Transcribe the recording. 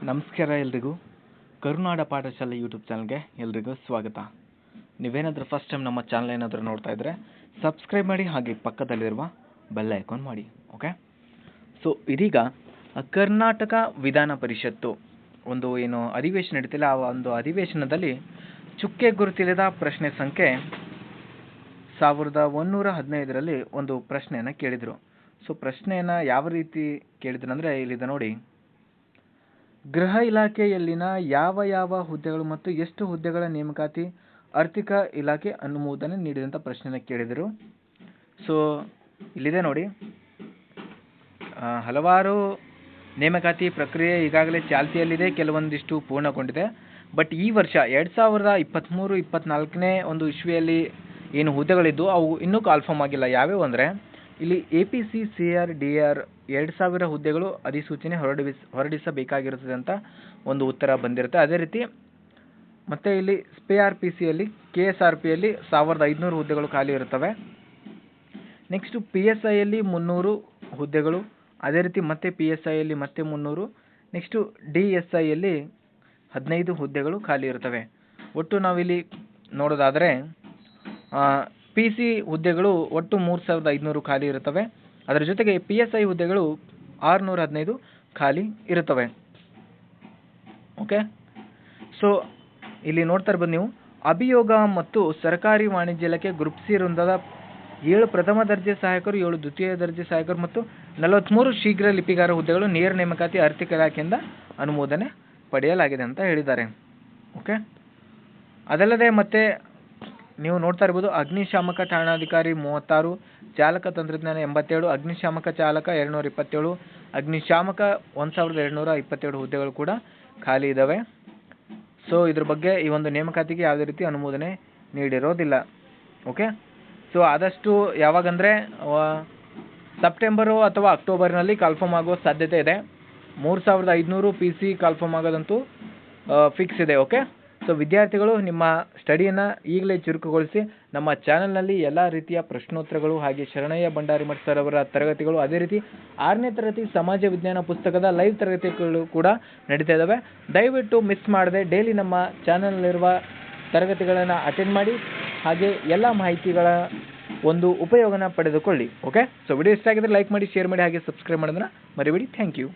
ನಮಸ್ಕಾರ ಎಲ್ರಿಗೂ. ಕರುನಾಡ ಪಾಠಶಾಲೆ ಯೂಟ್ಯೂಬ್ ಚಾನಲ್ಗೆ ಎಲ್ರಿಗೂ ಸ್ವಾಗತ. ನೀವೇನಾದರೂ ಫಸ್ಟ್ ಟೈಮ್ ನಮ್ಮ ಚಾನಲ್ ಏನಾದರೂ ನೋಡ್ತಾ ಇದ್ದರೆ ಸಬ್ಸ್ಕ್ರೈಬ್ ಮಾಡಿ, ಹಾಗೆ ಪಕ್ಕದಲ್ಲಿರುವ ಬೆಲ್ ಐಕಾನ್ ಮಾಡಿ. ಓಕೆ, ಸೊ ಇದೀಗ ಕರ್ನಾಟಕ ವಿಧಾನ ಪರಿಷತ್ತು ಒಂದು ಏನು ಅಧಿವೇಶನ ನಡೀತಿಲ್ಲ, ಆ ಒಂದು ಅಧಿವೇಶನದಲ್ಲಿ ಚುಕ್ಕೆ ಗುರುತಿಲ್ಲದ ಪ್ರಶ್ನೆ ಸಂಖ್ಯೆ 1115ರಲ್ಲಿ ಒಂದು ಪ್ರಶ್ನೆಯನ್ನು ಕೇಳಿದರು. ಸೊ ಪ್ರಶ್ನೆಯನ್ನು ಯಾವ ರೀತಿ ಕೇಳಿದ್ರು ಅಂದರೆ, ಇಲ್ಲಿದೆ ನೋಡಿ. ಗೃಹ ಇಲಾಖೆಯಲ್ಲಿನ ಯಾವ ಹುದ್ದೆಗಳು ಮತ್ತು ಎಷ್ಟು ಹುದ್ದೆಗಳ ನೇಮಕಾತಿ ಆರ್ಥಿಕ ಇಲಾಖೆ ಅನುಮೋದನೆ ನೀಡಿದಂಥ ಪ್ರಶ್ನೆಯನ್ನು ಕೇಳಿದರು. ಸೊ ಇಲ್ಲಿದೆ ನೋಡಿ, ಹಲವಾರು ನೇಮಕಾತಿ ಪ್ರಕ್ರಿಯೆ ಈಗಾಗಲೇ ಚಾಲ್ತಿಯಲ್ಲಿದೆ, ಕೆಲವೊಂದಿಷ್ಟು ಪೂರ್ಣಗೊಂಡಿದೆ. ಬಟ್ ಈ ವರ್ಷ 2023-24ನೇ ಒಂದು ಇಸ್ವಿಯಲ್ಲಿ ಏನು ಹುದ್ದೆಗಳಿದ್ದು ಅವು ಇನ್ನೂ ಕಾಲ್ಫಾರ್ಮ್ ಆಗಿಲ್ಲ. ಯಾವ್ಯಾವು ಅಂದರೆ, ಇಲ್ಲಿ APC CR DR 2000 ಹುದ್ದೆಗಳು ಅಧಿಸೂಚನೆ ಹೊರಡಿಸಬೇಕಾಗಿರುತ್ತದೆ ಅಂತ ಒಂದು ಉತ್ತರ ಬಂದಿರುತ್ತೆ. ಅದೇ ರೀತಿ ಮತ್ತೆ ಇಲ್ಲಿ PRPCಯಲ್ಲಿ KSRPಯಲ್ಲಿ 1500 ಹುದ್ದೆಗಳು ಖಾಲಿ ಇರುತ್ತವೆ. ನೆಕ್ಸ್ಟ್ PSIಯಲ್ಲಿ 300 ಹುದ್ದೆಗಳು, ಅದೇ ರೀತಿ ಮತ್ತೆ PSIಯಲ್ಲಿ ಮತ್ತೆ 300, ನೆಕ್ಸ್ಟು DSIಯಲ್ಲಿ 15 ಹುದ್ದೆಗಳು ಖಾಲಿ ಇರುತ್ತವೆ. ಒಟ್ಟು ನಾವಿಲ್ಲಿ ನೋಡೋದಾದರೆ PC ಹುದ್ದೆಗಳು ಒಟ್ಟು 3500 ಖಾಲಿ ಇರುತ್ತವೆ. ಅದರ ಜೊತೆಗೆ PSI ಹುದ್ದೆಗಳು 615 ಖಾಲಿ ಇರುತ್ತವೆ. ಓಕೆ, ಸೊ ಇಲ್ಲಿ ನೋಡ್ತಾ ಇರ್ಬೋದು ನೀವು, ಅಭಿಯೋಗ ಮತ್ತು ಸರ್ಕಾರಿ ವಾಣಿಜ್ಯ ಇಲಾಖೆ ಗ್ರೂಪ್ ಸಿ ವೃಂದದ 7 ಪ್ರಥಮ ದರ್ಜೆ ಸಹಾಯಕರು, 7 ದ್ವಿತೀಯ ದರ್ಜೆ ಸಹಾಯಕರು ಮತ್ತು 43 ಶೀಘ್ರ ಲಿಪಿಗಾರ ಹುದ್ದೆಗಳು ನೇರ ನೇಮಕಾತಿ ಆರ್ಥಿಕ ಇಲಾಖೆಯಿಂದ ಅನುಮೋದನೆ ಪಡೆಯಲಾಗಿದೆ ಅಂತ ಹೇಳಿದ್ದಾರೆ. ಓಕೆ, ಅದಲ್ಲದೆ ಮತ್ತೆ ನೀವು ನೋಡ್ತಾ ಇರ್ಬೋದು, ಅಗ್ನಿಶಾಮಕ ಠಾಣಾಧಿಕಾರಿ 36, ಚಾಲಕ ತಂತ್ರಜ್ಞಾನ 87, ಅಗ್ನಿಶಾಮಕ ಚಾಲಕ 227, ಅಗ್ನಿಶಾಮಕ 1227 ಹುದ್ದೆಗಳು ಕೂಡ ಖಾಲಿ ಇದ್ದಾವೆ. ಸೊ ಇದ್ರ ಬಗ್ಗೆ ಈ ಒಂದು ನೇಮಕಾತಿಗೆ ಯಾವುದೇ ರೀತಿ ಅನುಮೋದನೆ ನೀಡಿರೋದಿಲ್ಲ. ಓಕೆ, ಸೊ ಆದಷ್ಟು ಯಾವಾಗಂದರೆ ಸೆಪ್ಟೆಂಬರು ಅಥವಾ ಅಕ್ಟೋಬರ್ನಲ್ಲಿ ಕಾಲ್ಫಾರ್ಮ್ ಆಗುವ ಸಾಧ್ಯತೆ ಇದೆ. 3500 PC ಕಾಲ್ಫಾರ್ಮ್ ಆಗೋದಂತೂ ಫಿಕ್ಸ್ ಇದೆ. ಓಕೆ, ಸೊ ವಿದ್ಯಾರ್ಥಿಗಳು ನಿಮ್ಮ ಸ್ಟಡಿಯನ್ನು ಈಗಲೇ ಚುರುಕುಗೊಳಿಸಿ. ನಮ್ಮ ಚಾನಲ್ನಲ್ಲಿ ಎಲ್ಲ ರೀತಿಯ ಪ್ರಶ್ನೋತ್ತರಗಳು, ಹಾಗೆ ಶರಣಯ್ಯ ಭಂಡಾರಿಮಠ್ ಸರ್ ಅವರ ತರಗತಿಗಳು, ಅದೇ ರೀತಿ 6ನೇ ತರಗತಿ ಸಮಾಜ ವಿಜ್ಞಾನ ಪುಸ್ತಕದ ಲೈವ್ ತರಗತಿಗಳು ಕೂಡ ನಡೀತಾ ಇದ್ದಾವೆ. ದಯವಿಟ್ಟು ಮಿಸ್ ಮಾಡದೆ ಡೈಲಿ ನಮ್ಮ ಚಾನಲ್ನಲ್ಲಿರುವ ತರಗತಿಗಳನ್ನು ಅಟೆಂಡ್ ಮಾಡಿ, ಹಾಗೆ ಎಲ್ಲ ಮಾಹಿತಿಗಳ ಒಂದು ಉಪಯೋಗನ ಪಡೆದುಕೊಳ್ಳಿ. ಓಕೆ, ಸೊ ವಿಡಿಯೋ ಇಷ್ಟ ಆಗಿದ್ರೆ ಲೈಕ್ ಮಾಡಿ, ಶೇರ್ ಮಾಡಿ, ಹಾಗೆ ಸಬ್ಸ್ಕ್ರೈಬ್ ಮಾಡೋದನ್ನ ಮರಿಬೇಡಿ. Thank you.